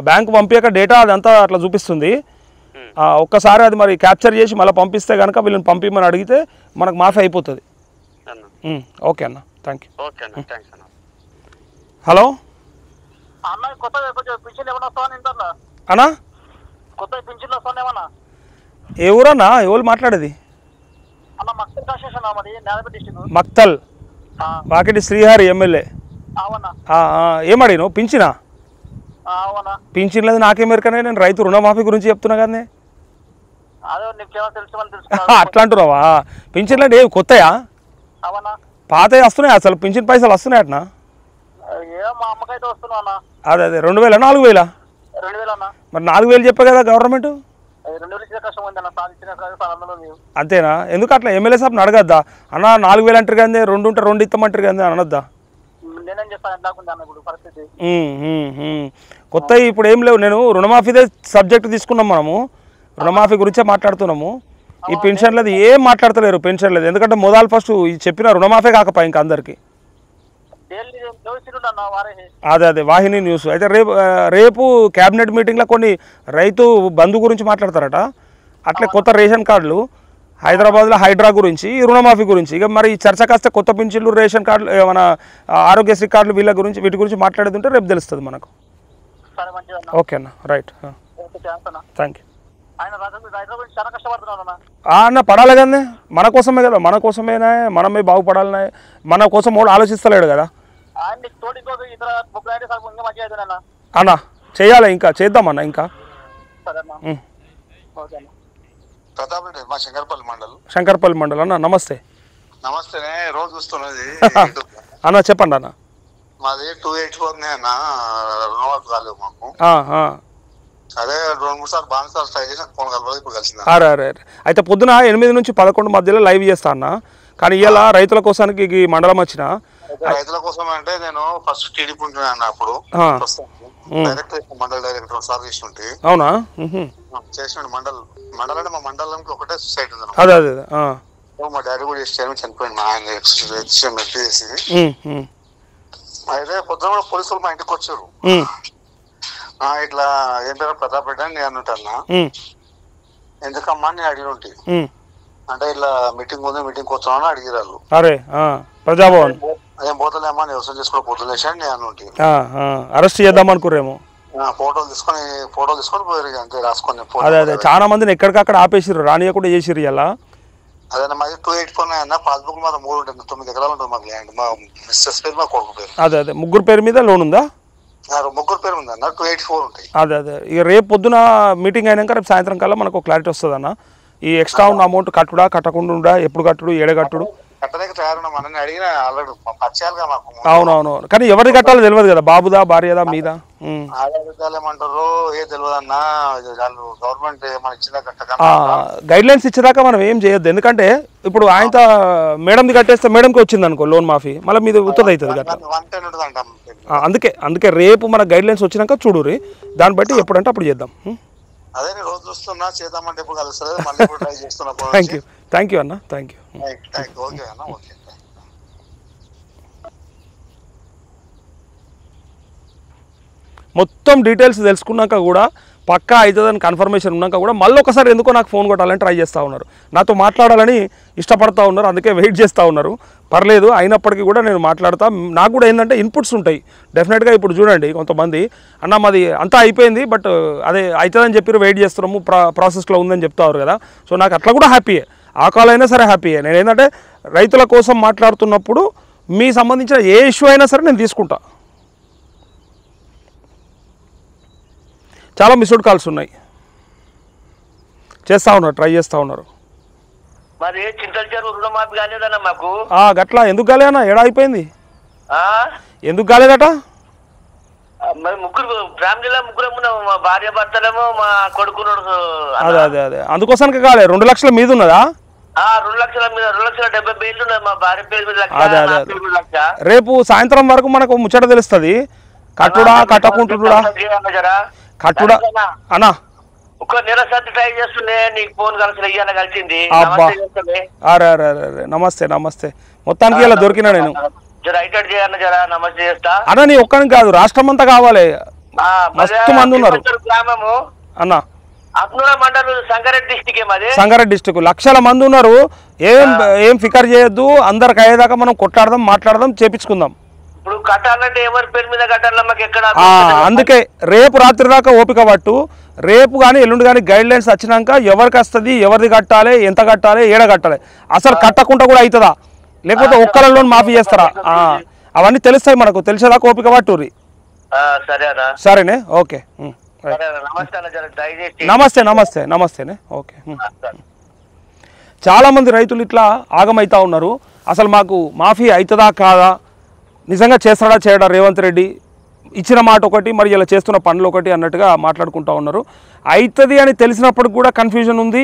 A: బ్యాంకు పంపించాక డేటా అదంతా అట్లా చూపిస్తుంది. ఒక్కసారి అది మరి క్యాప్చర్ చేసి మళ్ళీ పంపిస్తే కనుక వీళ్ళని పంపించమని అడిగితే మనకు మాఫీ అయిపోతుంది. ఓకే అన్న, థ్యాంక్ యూ. హలో అన్నా, ఏ ఊరన్నా, ఎవరు మాట్లాడేది? మక్తల్, వాకిటి శ్రీహరి ఎమ్మెల్యే. ఏమడిను పింఛనా? పింఛన్ లేదు నాకేం ఎరకనే, నేను రైతు రుణమాఫీ గురించి చెప్తున్నా కానీ. అట్లా అంటున్నావా? పింఛన్లు అంటే ఏవి కొత్తయా, పాతవి వస్తున్నాయి? అసలు పింఛన్ పైసలు వస్తున్నాయి అట్నా? అదే 2,000 4,000? మరి 4,000 చెప్పే కదా గవర్నమెంట్. అంతేనా? ఎందుకు అట్లా? ఎమ్మెల్యే సాబ్ని అడగద్దా? అన్న 4,000 అంటారు కానీ 2 ఉంటే 2 ఇస్తామంటారు కానీ అనొద్దా? కొత్త ఇప్పుడు ఏం లేవు. నేను రుణమాఫీదే సబ్జెక్ట్ తీసుకున్నాం, మనము రుణమాఫీ గురించే మాట్లాడుతున్నాము. ఈ పెన్షన్లది ఏం మాట్లాడతలేరు, పెన్షన్లేదు. ఎందుకంటే మొదలు ఫస్ట్ చెప్పిన రుణమాఫీ కాకపోయి ఇంకా అందరికీ. అదే వాహిని న్యూస్. అయితే రేపు క్యాబినెట్ మీటింగ్లో కొన్ని రైతు బంధు గురించి మాట్లాడతారట. అట్లే కొత్త రేషన్ కార్డులు, హైదరాబాద్లో హైడ్రా గురించి, రుణమాఫీ గురించి. ఇక మరి చర్చ కాస్తే కొత్త పింఛన్లు, రేషన్ కార్డులు, మన ఆరోగ్యశ్రీ కార్డులు వీళ్ళ గురించి, వీటి గురించి మాట్లాడేది ఉంటే రేపు తెలుస్తుంది మనకు. ఓకే అన్న, రైట్, థ్యాంక్ యూ. అన్న పడాలి కదనే, మన కోసమే కదా, మన కోసమేనా, మనమే బాగుపడాలనే, మన కోసం వాడు ఆలోచిస్తలేడు కదా అన్న. చేయాలి, ఇంకా చేద్దామన్న, ఇంకా శంకర్పల్లి మండలం అన్న. నమస్తే.
B: నమస్తే, రోజు చూస్తున్నది
A: అన్న, చెప్పండి అన్న.
B: మాది 284 అన్న, కాలేవు మాకు. అదే 2-3 సార్లు బాగా ట్రై చేసి ఫోన్ కలవాలి, ఇప్పుడు కలిసింది.
A: అరే అయితే పొద్దున 8 నుంచి 11 మధ్యలో లైవ్ చేస్తా అన్న. కానీ ఇలా రైతుల కోసానికి ఈ మండలం వచ్చిన
B: రైతుల కోసం అంటే నేను ఫస్ట్ టీడీపీ ఉంటున్నా అప్పుడు, మండల్ డైరెక్టర్ సార్ చేసి.
A: అవునా?
B: చేసిన మండల్ అంటే మా మండలంకి ఒకటే సొసైటీ ఉంది.
A: అదే
B: మా డాడీ కూడా చేసి చనిపోయింది, మా ఆయన చేసి. అయితే పొద్దున కూడా పోలీసులు మా ఇంటికి వచ్చారు. ఇట్లా ఏం పేరు ప్రతాప్ రెడ్డి అని నేను అంటున్నా. ఎందుకమ్మా నేను అడిగి ఉంటే, అంటే ఇట్లా మీటింగ్ ఉంది, మీటింగ్ వచ్చామని అడిగిరాళ్ళు.
A: అరే ప్రజాభవన్
B: ఏం పోతలేమ్మా, వ్యవసాయం చేసుకోవడం పోతలేసి అని నేను ఉంటే
A: అరెస్ట్ చేద్దాం అనుకురేమో.
B: ఫోటోలు తీసుకొని పోయారు, అంతే రాసుకొని.
A: అదే చాలా మందిని ఎక్కడికక్కడ ఆపేసిర్రు, రానియకుండా చేసిర్రు ఇలా.
B: అదే మాది 284 అన్న. పాస్బుక్ మాది 3 ఉంటుంది, 9 ఎకరాలు ఉంటుంది మాకు ల్యాండ్. మా మిస్సెస్ పేరు, మా కొడుకు పేరు.
A: అదే ముగ్గురు పేరు మీద లోన్ ఉందా?
B: ముగ్గురు పేరు ఉంది అన్న, 284 ఉంటాయి.
A: అదే ఇక రేపు పొద్దున మీటింగ్ అయినాక రేపు సాయంత్రం కల్లా మనకు క్లారిటీ వస్తుంది అన్న. ఈ ఎక్స్ట్రా ఉన్న అమౌంట్ కట్టుడా కట్టకుండా, ఎప్పుడు కట్టుడు, ఏడ కట్టుడు
B: కట్టడానికి తయారున్నా మనని అడిగిన ఆల్రెడీ పరిచయాలుగా మాకు.
A: అవునవును, కానీ ఎవరికి కట్టాలో తెలియదు కదా, బాబుదా భార్యదా మీద
B: ఏమంటారు ఏ తెలియదు అన్న. గవర్నమెంట్ మన ఇచ్చేదాకా
A: గైడ్ లైన్స్ ఇచ్చేదాకా మనం ఏం చేయొద్దు. ఎందుకంటే ఇప్పుడు ఆయన మేడంది కట్టేస్తే మేడంకి వచ్చింది అనుకో లోన్ మాఫీ, మళ్ళీ మీద ఉత్తది అవుతుంది కదా. అందుకే రేపు మన గైడ్ లైన్స్ వచ్చినాక చూడురి, దాన్ని బట్టి ఎప్పుడంటే అప్పుడు చేద్దాం.
B: అదే రోజు చూస్తున్నా, చేద్దామంటే ఇప్పుడు కలుస్తలేదు, మళ్ళీ ఇప్పుడు ట్రై చేస్తున్నా.
A: థ్యాంక్ యూ అన్న, థ్యాంక్ యూ.
B: ఓకే అన్న, ఓకే.
A: మొత్తం డీటెయిల్స్ తెలుసుకున్నాక కూడా పక్కా అవుతుందని కన్ఫర్మేషన్ ఉన్నాక కూడా మళ్ళీ ఒకసారి ఎందుకో నాకు ఫోన్ కొట్టాలని ట్రై చేస్తూ ఉన్నారు, నాతో మాట్లాడాలని ఇష్టపడతా ఉన్నారు, అందుకే వెయిట్ చేస్తూ ఉన్నారు. పర్లేదు, అయినప్పటికీ కూడా నేను మాట్లాడతా. నాకు కూడా ఏంటంటే ఇన్పుట్స్ ఉంటాయి డెఫినెట్గా. ఇప్పుడు చూడండి, కొంతమంది అన్న మాది అంతా అయిపోయింది, బట్ అదే అవుతుందని చెప్పి వెయిట్ చేస్తున్నాము, ప్రాసెస్లో ఉందని చెప్తారు కదా. సో నాకు అట్లా కూడా హ్యాపీయే, ఆ కాల్ అయినా సరే హ్యాపీయే. నేను ఏంటంటే రైతుల కోసం మాట్లాడుతున్నప్పుడు మీ సంబంధించిన ఏ ఇష్యూ అయినా సరే నేను తీసుకుంటా. చాలా మిస్డ్ కాల్స్ ఉన్నాయి, చేస్తూ ఉన్నారు, ట్రై చేస్తూ ఉన్నారు.
G: మరి చింతల చెరువు రుణమాఫీ కాలేదన్న మాకు.
A: గట్లా ఎందుకు కాలేదన్నా? ఏడా అయిపోయింది,
G: ఆ
A: ఎందుకు కాలేదట?
G: మరి ముగ్గురు ఫ్యామిలీలో ముగ్గురు ఉన్నాము, మా భార్య భర్తలేమో మా కొడుకున్నాడు.
A: అదే అదే అదే అందుకోసానికి కాలే. 2 లక్షల మీద ఉన్నదా?
G: 2 లక్షల మీద 2,70,000 ఉన్నది మా భార్య పేరు మీద లక్ష,
A: అదే
G: నా
A: అదే
G: పేరు మీద లక్ష.
A: రేపు సాయంత్రం వరకు మనకు ముచ్చట తెలుస్తుంది. కట్టుడా కట్టకుంటుడా కట్టుడా అన్నా
G: ఒక నిరసత్తి ట్రై చేస్తుండే నీకు ఫోన్ కలిసి అయ్యాన కలిసింది.
A: అబ్బా అరే అరే అరే నమస్తే నమస్తే. మొత్తానికి ఇలా దొరికినా నేను.
G: జర ఐటెడ్ చేయన్న జర నమస్తే చేస్తా
A: అన్న. నీ ఒక్కడిని కాదు, రాష్ట్రం అంతా కావాలి, మస్తు మంది ఉన్నారు
G: గ్రామము
A: అన్న.
G: అగ్నూర మండలం సంగారెడ్డి డిస్టిక్. మాది
A: సంగారెడ్డి డిస్టిక్. లక్షల మంది ఉన్నారు. ఏం ఫికర్ చేయొద్దు, అందరికి అయ్యేదాకా మనం కొట్లాడదాం, మాట్లాడదాం, చేపించుకుందాం.
G: ఇప్పుడు కట్టాలంటే ఎవరి పేరు మీద కట్టాలి మాకు ఎక్కడ?
A: అందుకే రేపు రాత్రి దాకా ఓపిక పట్టు. రేపు కానీ ఎల్లుండి కానీ గైడ్ లైన్స్ వచ్చినాక ఎవరికి వస్తుంది, ఎవరిది కట్టాలి, ఎంత కట్టాలి, ఏడ కట్టాలి, అసలు కట్టకుండా కూడా అవుతుందా, లేకపోతే ఒక్కల లోన్ మాఫీ చేస్తారా, అవన్నీ తెలుస్తాయి మనకు. తెలిసేదాకా ఓపిక పట్టుర్రి. సరేనే, ఓకే. నమస్తే నమస్తే నమస్తేనే, ఓకే. చాలామంది రైతులు ఇట్లా ఆగమవుతా ఉన్నారు. అసలు మాకు మాఫీ అవుతుందా కాదా, నిజంగా చేస్తాడా చేయడా రేవంత్ రెడ్డి, ఇచ్చిన మాట ఒకటి మరి ఇలా చేస్తున్న పనులు ఒకటి అన్నట్టుగా మాట్లాడుకుంటూ ఉన్నారు. అవుతుంది అని తెలిసినప్పటికి కూడా కన్ఫ్యూజన్ ఉంది.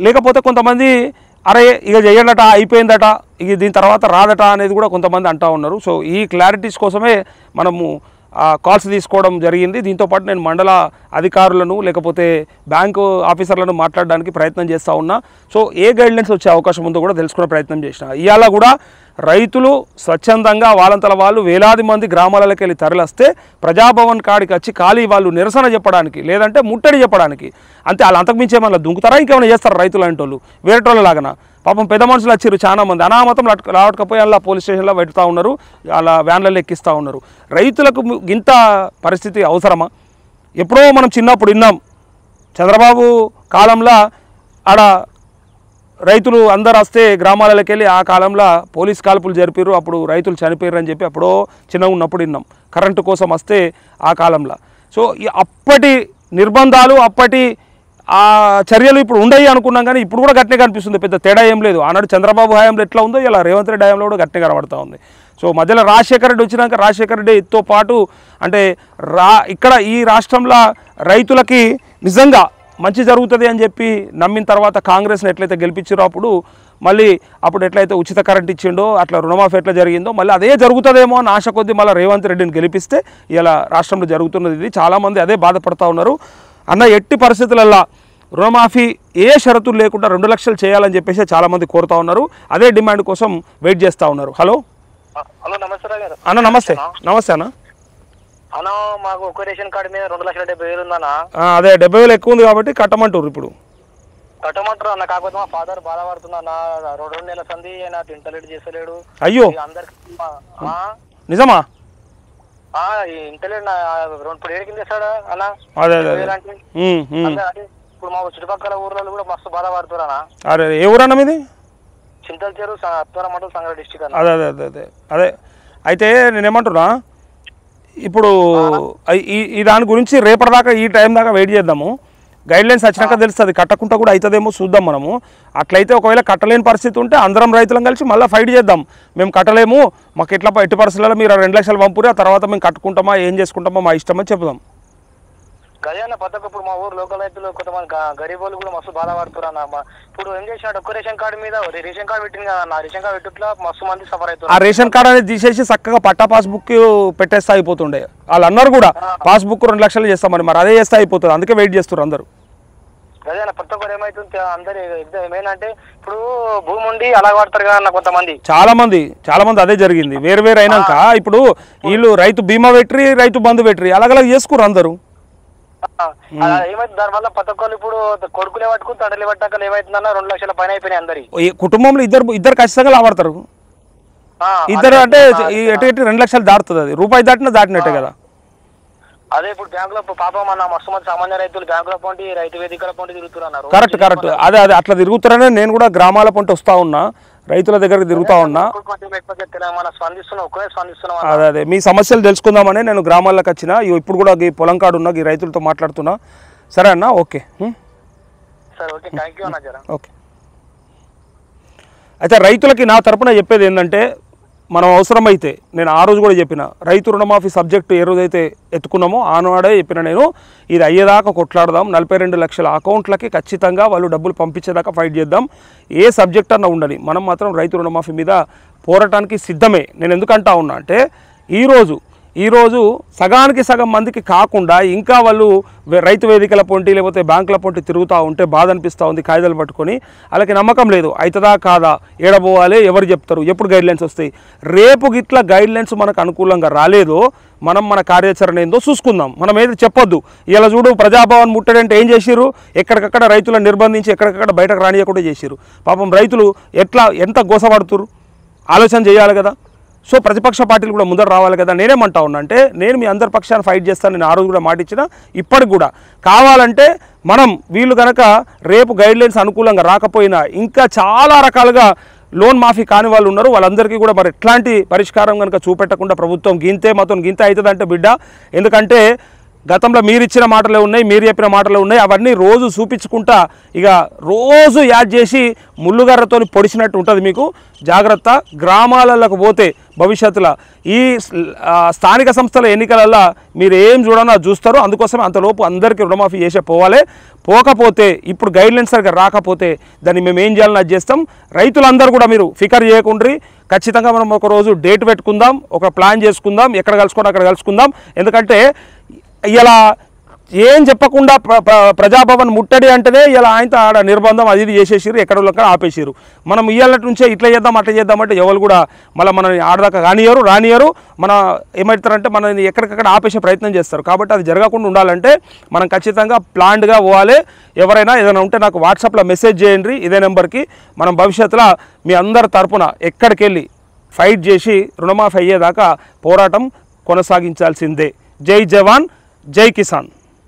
A: లేకపోతే కొంతమంది అరే ఇక చేయడట, అయిపోయిందట, ఇక దీని తర్వాత రాదట అనేది కూడా కొంతమంది అంటూ ఉన్నారు. సో ఈ క్లారిటీస్ కోసమే మనము కాల్స్ తీసుకోవడం జరిగింది. దీంతోపాటు నేను మండల అధికారులను లేకపోతే బ్యాంకు ఆఫీసర్లను మాట్లాడడానికి ప్రయత్నం చేస్తూ ఉన్నా. సో ఏ గైడ్లైన్స్ వచ్చే అవకాశం ఉందో కూడా తెలుసుకునే ప్రయత్నం చేసిన. ఇవాళ కూడా రైతులు స్వచ్ఛందంగా వాళ్ళంతల వాళ్ళు వేలాది మంది గ్రామాలకి వెళ్ళి తరలిస్తే ప్రజాభవన్ కాడికి వచ్చి ఖాళీ వాళ్ళు నిరసన చెప్పడానికి, లేదంటే ముట్టడి చెప్పడానికి, అంతే. వాళ్ళు అంతకుమించి ఏమన్నా దుంకుతారా, ఇంకేమైనా చేస్తారు రైతులు అంటే వాళ్ళు వేరేటోళ్ళ లాగా? పాపం పెద్ద మనుషులు వచ్చారు చాలా మంది, అనామతం రావటకపోయి అలా పోలీస్ స్టేషన్లో పెడుతూ ఉన్నారు, అలా వ్యాన్లలో ఎక్కిస్తూ ఉన్నారు. రైతులకు ఇంత పరిస్థితి అవసరమా? ఎప్పుడో మనం చిన్నప్పుడు విన్నాం, చంద్రబాబు కాలంలో ఆడ రైతులు అందరు వస్తే గ్రామాలకి వెళ్ళి ఆ కాలంలో పోలీస్ కాల్పులు జరిపారు, అప్పుడు రైతులు చనిపోయారు అని చెప్పి అప్పుడో చిన్నగా ఉన్నప్పుడు విన్నాం. కరెంటు కోసం వస్తే ఆ కాలంలో. సో అప్పటి నిర్బంధాలు, అప్పటి ఆ చర్యలు ఇప్పుడు ఉండయి అనుకున్నాం, కానీ ఇప్పుడు కూడా గట్టిగా కనిపిస్తుంది, పెద్ద తేడా ఏం లేదు. ఆనాడు చంద్రబాబు హయాంలో ఎట్లా ఉందో ఇలా రేవంత్ రెడ్డి హయాంలో కూడా గట్టిగా కనబడుతూ ఉంది. సో మధ్యలో రాజశేఖర రెడ్డి వచ్చినాక రాజశేఖర రెడ్డితో పాటు అంటే ఇక్కడ ఈ రాష్ట్రంలో రైతులకి నిజంగా మంచి జరుగుతుంది అని చెప్పి నమ్మిన తర్వాత కాంగ్రెస్ని ఎట్లయితే గెలిపించారో అప్పుడు ఎట్లయితే ఉచిత కరెంట్ ఇచ్చిండో అట్లా రుణమాఫీ ఎట్లా జరిగిందో మళ్ళీ అదే జరుగుతుందేమో అని ఆశ కొద్దీ మళ్ళీ రేవంత్ రెడ్డిని గెలిపిస్తే ఇలా రాష్ట్రంలో జరుగుతున్నది. ఇది చాలామంది అదే బాధపడుతూ ఉన్నారు. అన్న ఎట్టి పరిస్థితులల్లో రుణమాఫీ ఏ షరతులు లేకుండా 2 లక్షలు చేయాలని చెప్పేసి చాలామంది కోరుతూ ఉన్నారు. అదే డిమాండ్ కోసం వెయిట్ చేస్తూ ఉన్నారు. హలో
G: నమస్తే
A: అన్న. నమస్తే నమస్తే అన్న.
G: అన్న మాకు ఒక రేషన్ కార్డు మీద 2,70,000 ఉందన్నా.
A: అదే 70,000 ఎక్కువ ఉంది కాబట్టి కట్టమంటారు. ఇప్పుడు
G: కట్టమంటారు అన్న, కాకపోతే మా ఫాదర్ బాధపడుతున్నా, 2 నెలల సంది ఆయన ఇంటర్లెట్ చేసలేడు.
A: అయ్యో
G: అందరికి
A: నిజమా?
G: ఇంటర్లెట్ ఇప్పుడు ఏడికి చేస్తాడా అన్న?
A: అదే
G: ఇప్పుడు మా చుట్టుపక్కల ఊర్లలో కూడా మస్తు బాధపడుతున్నారు అన్న.
A: అరే ఏ ఊరన్నా మీది?
G: చింతల చెరువు మండలం సంగారెడ్డి డిస్టిక్ అన్న.
A: అదే అదే అదే అదే అదే అయితే నేనేమంటున్నా, ఇప్పుడు ఈ దాని గురించి రేపటిదాకా ఈ టైం దాకా వెయిట్ చేద్దాము. గైడ్లైన్స్ వచ్చినాక తెలుస్తుంది, కట్టకుండా కూడా అవుతుందేమో చూద్దాం మనము. అట్లయితే ఒకవేళ కట్టలేని పరిస్థితి ఉంటే అందరం రైతులం కలిసి మళ్ళీ ఫైట్ చేద్దాం. మేము కట్టలేము, మాకు ఎట్లా ఎట్టి పరిస్థితుల్లో మీరు 2 లక్షలు పంపురి, ఆ తర్వాత మేము కట్టుకుంటామా ఏం చేసుకుంటామా మా ఇష్టమని చెప్దాం.
G: గదే అన్న పద్ధతి. ఇప్పుడు మా ఊరు లోకల్ రైతులు కొంతమంది గరీబ్ వాళ్ళు కూడా మస్తు బాధపడుతున్నారు అన్న. ఇప్పుడు ఏం చేసినాడు, ఒక్క రేషన్ కార్డు మీద రేషన్ కార్డు పెట్టింది కదా అన్న, రేషన్ కార్డు పెట్టుట్లా మస్తు మంది సఫర్ అవుతారు.
A: ఆ రేషన్ కార్డు అనేది తీసేసి చక్కగా పట్టా పాస్బుక్ పెట్టేస్తే అయిపోతుండే. వాళ్ళు అన్నారు కూడా పాస్బుక్ 2 లక్షలు చేస్తామని, మరి అదే చేస్తే అయిపోతుంది. అందుకే వెయిట్ చేస్తారు అందరూ.
G: అదే అన్న ప్రతి ఒక్కరు ఏమైతుంది అందరు ఏమైందంటే ఇప్పుడు భూమి ఉండి అలా వాడతారు కదా అన్న కొంతమంది, చాలా మంది అదే జరిగింది. వేరు అయినాక ఇప్పుడు వీళ్ళు రైతు బీమా పెట్టి రైతు బంధు పెట్టి అలాగలా చేసుకురు అందరూ. ఏమైతుంది దానివల్ల ప్రతి ఒక్కరు ఇప్పుడు కొడుకులే పట్టుకుని తండ్రులు పట్టాక ఏమైతుందన్న 2 లక్షల పైన అయిపోయినాయి అందరి
A: కుటుంబంలో. ఇద్దరు ఖచ్చితంగా లాభడతారు. ఇద్దరు అంటే ఎటు 2 లక్షలు దాటుతుంది. అది రూపాయి దాటినట్టే కదా.
G: అదే ఇప్పుడు బ్యాంకులో పాపం అన్న మస్తు మంది సామాన్య రైతులు బ్యాంకుల పొంటి రైతు వేదికల పొంటి తిరుగుతున్నారు.
A: కరెక్ట్ అదే అట్లా తిరుగుతారనే నేను కూడా గ్రామాల పొంటి వస్తా ఉన్నా, రైతుల దగ్గరికి తిరుగుతా ఉన్నా. అదే మీ సమస్యలు తెలుసుకుందామని నేను గ్రామాలకు వచ్చిన. ఇప్పుడు కూడా ఈ పొలం కాడు ఉన్నా, ఈ రైతులతో మాట్లాడుతున్నా. సరే అన్న, ఓకే.
G: ఓకే.
A: అయితే రైతులకి నా తరపున చెప్పేది ఏంటంటే, మనం అవసరమైతే నేను ఆ రోజు కూడా చెప్పిన, రైతు రుణమాఫీ సబ్జెక్టు ఏ రోజైతే ఎత్తుకున్నామో ఆనాడే చెప్పిన నేను, ఇది అయ్యేదాకా కొట్లాడదాం, 42 లక్షల అకౌంట్లకి ఖచ్చితంగా వాళ్ళు డబ్బులు పంపించేదాకా ఫైట్ చేద్దాం, ఏ సబ్జెక్ట్ అన్నా ఉండని, మనం మాత్రం రైతు రుణమాఫీ మీద పోరాటానికి సిద్ధమే. నేను ఎందుకంటా ఉన్నా అంటే, ఈరోజు సగానికి సగం మందికి కాకుండా ఇంకా వాళ్ళు రైతు వేదికల పొంటి లేకపోతే బ్యాంకుల పొంటి తిరుగుతూ ఉంటే బాధ అనిపిస్తూ ఉంది. కాగితాలు పట్టుకొని వాళ్ళకి నమ్మకం లేదు, అవుతుందా కాదా, ఏడబోవాలి, ఎవరు చెప్తారు, ఎప్పుడు గైడ్లైన్స్ వస్తాయి. రేపు గిట్ల గైడ్లైన్స్ మనకు అనుకూలంగా రాలేదో మనం మన కార్యాచరణ ఏందో చూసుకుందాం. మనం ఏది చెప్పొద్దు. ఇలా చూడు, ప్రజాభవన్ ముట్టడంటే ఏం చేసిరు, ఎక్కడికక్కడ రైతులను నిర్బంధించి ఎక్కడికక్కడ బయటకు రానియకుండా చేసిరు. పాపం రైతులు ఎంత గోసపడుతురు ఆలోచన చేయాలి కదా. సో ప్రతిపక్ష పార్టీలు కూడా ముందర రావాలి కదా. నేనేమంటా ఉన్నా అంటే, నేను మీ అందరి పక్షాన్ని ఫైట్ చేస్తాను. నేను ఆ రోజు కూడా మాట ఇచ్చిన, ఇప్పటికి కూడా కావాలంటే మనం వీళ్ళు కనుక రేపు గైడ్లైన్స్ అనుకూలంగా రాకపోయినా ఇంకా చాలా రకాలుగా లోన్ మాఫీ కాని వాళ్ళు ఉన్నారు, వాళ్ళందరికీ కూడా మరి ఎట్లాంటి పరిష్కారం కనుక చూపెట్టకుండా ప్రభుత్వం గింతే అవుతుందంటే బిడ్డ, ఎందుకంటే గతంలో మీరు ఇచ్చిన మాటలే ఉన్నాయి, మీరు చెప్పిన మాటలే ఉన్నాయి, అవన్నీ రోజు చూపించుకుంటా ఇక రోజు యాడ్ చేసి ముళ్ళుగర్రతో పొడిచినట్టు ఉంటుంది. మీకు జాగ్రత్త. గ్రామాలకు పోతే భవిష్యత్తులో ఈ స్థానిక సంస్థల ఎన్నికలలో మీరు ఏం చూడనో చూస్తారు. అందుకోసమే అంతలోపు అందరికీ రుణమాఫీ చేసే పోకపోతే ఇప్పుడు గైడ్లైన్స్ సరిగ్గా రాకపోతే దాన్ని మేము ఏం చేయాలని అది చేస్తాం. రైతులందరూ కూడా మీరు ఫికర్ చేయకుండ్రి. ఖచ్చితంగా మనం ఒకరోజు డేట్ పెట్టుకుందాం, ఒక ప్లాన్ చేసుకుందాం, ఎక్కడ కలుసుకొని అక్కడ కలుసుకుందాం. ఎందుకంటే ఇలా ఏం చెప్పకుండా ప్రజాభవన్ ముట్టడి అంటేనే ఇలా ఆయనతో ఆడ నిర్బంధం అది ఇది చేసేసారు, ఎక్కడ ఆపేసారు. మనం ఇవాళ నుంచే ఇట్లా చేద్దాం అట్లా చేద్దామంటే ఎవరు కూడా మళ్ళీ మనల్ని ఆడదాకా రానియరు. మన ఏమవుతారంటే మనల్ని ఎక్కడికక్కడ ఆపేసే ప్రయత్నం చేస్తారు. కాబట్టి అది జరగకుండా ఉండాలంటే మనం ఖచ్చితంగా ప్లాన్డ్గా పోవాలి. ఎవరైనా ఏదైనా ఉంటే నాకు వాట్సాప్లో మెసేజ్ చేయండి, ఇదే నెంబర్కి. మనం భవిష్యత్తులో మీ అందరి తరపున ఎక్కడికి వెళ్ళి ఫైట్ చేసి రుణమాఫీ అయ్యేదాకా పోరాటం కొనసాగించాల్సిందే. జై జవాన్, జై కిసాన్.